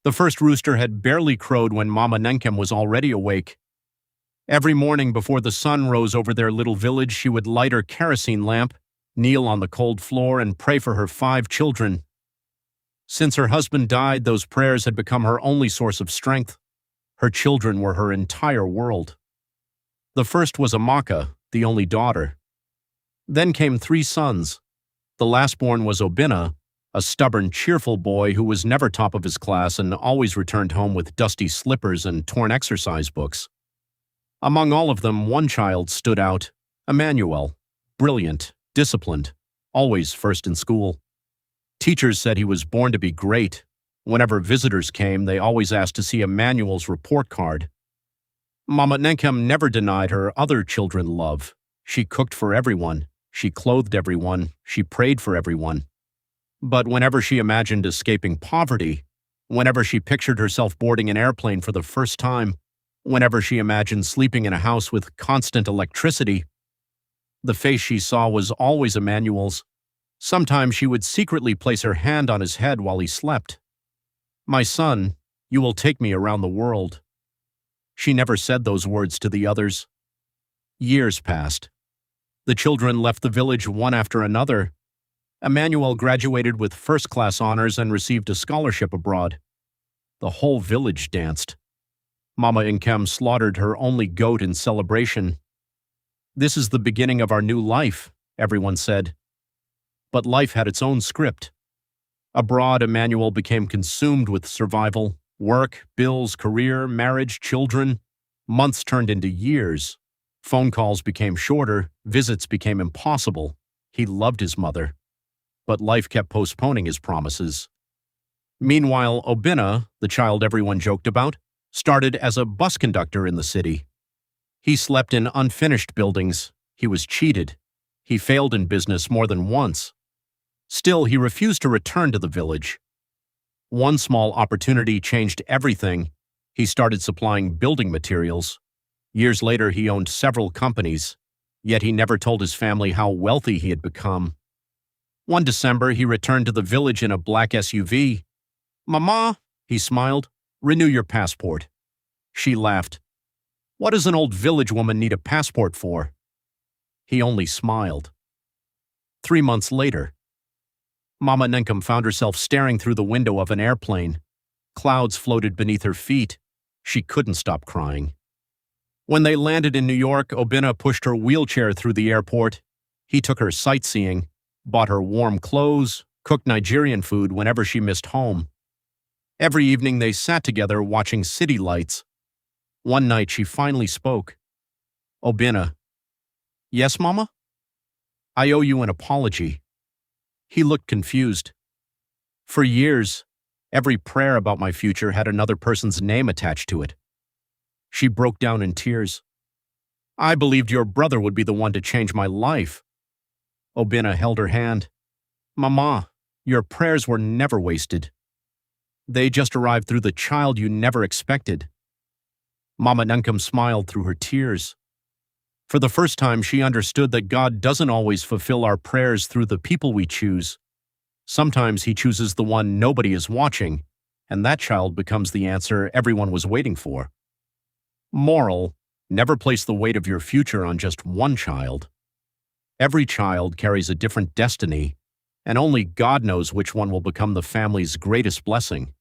The first rooster had barely crowed when Mama Nenkem was already awake. Every morning before the sun rose over their little village, she would light her kerosene lamp, kneel on the cold floor, and pray for her 5 children. Since her husband died, those prayers had become her only source of strength. Her children were her entire world. The first was Amaka, the only daughter. Then came 3 sons. The last-born was Obinna, a stubborn, cheerful boy who was never top of his class and always returned home with dusty slippers and torn exercise books. Among all of them, one child stood out, Emmanuel, brilliant, disciplined, always first in school. Teachers said he was born to be great. Whenever visitors came, they always asked to see Emmanuel's report card. Mama Nenkem never denied her other children love. She cooked for everyone. She clothed everyone. She prayed for everyone. But whenever she imagined escaping poverty, whenever she pictured herself boarding an airplane for the first time, whenever she imagined sleeping in a house with constant electricity, the face she saw was always Emmanuel's. Sometimes she would secretly place her hand on his head while he slept. "My son, you will take me around the world." She never said those words to the others. Years passed. The children left the village one after another. Emmanuel graduated with first-class honors and received a scholarship abroad. The whole village danced. Mama Nenkem slaughtered her only goat in celebration. "This is the beginning of our new life," everyone said. But life had its own script. Abroad, Emmanuel became consumed with survival, work, bills, career, marriage, children. Months turned into years. Phone calls became shorter, visits became impossible. He loved his mother, but life kept postponing his promises. Meanwhile, Obinna, the child everyone joked about, started as a bus conductor in the city. He slept in unfinished buildings. He was cheated. He failed in business more than once. Still, he refused to return to the village. One small opportunity changed everything. He started supplying building materials. Years later, he owned several companies, yet he never told his family how wealthy he had become. One December, he returned to the village in a black SUV. "Mama," he smiled, "renew your passport." She laughed. "What does an old village woman need a passport for?" He only smiled. 3 months later, Mama Nenkem found herself staring through the window of an airplane. Clouds floated beneath her feet. She couldn't stop crying. When they landed in New York, Obinna pushed her wheelchair through the airport. He took her sightseeing, bought her warm clothes, cooked Nigerian food whenever she missed home. Every evening they sat together watching city lights. One night she finally spoke. "Obinna." "Yes, Mama?" "I owe you an apology." He looked confused. "For years, every prayer about my future had another person's name attached to it." She broke down in tears. "I believed your brother would be the one to change my life." Obinna held her hand. "Mama, your prayers were never wasted. They just arrived through the child you never expected." Mama Nenkem smiled through her tears. For the first time, she understood that God doesn't always fulfill our prayers through the people we choose. Sometimes He chooses the one nobody is watching, and that child becomes the answer everyone was waiting for. Moral: never place the weight of your future on just one child. Every child carries a different destiny, and only God knows which one will become the family's greatest blessing.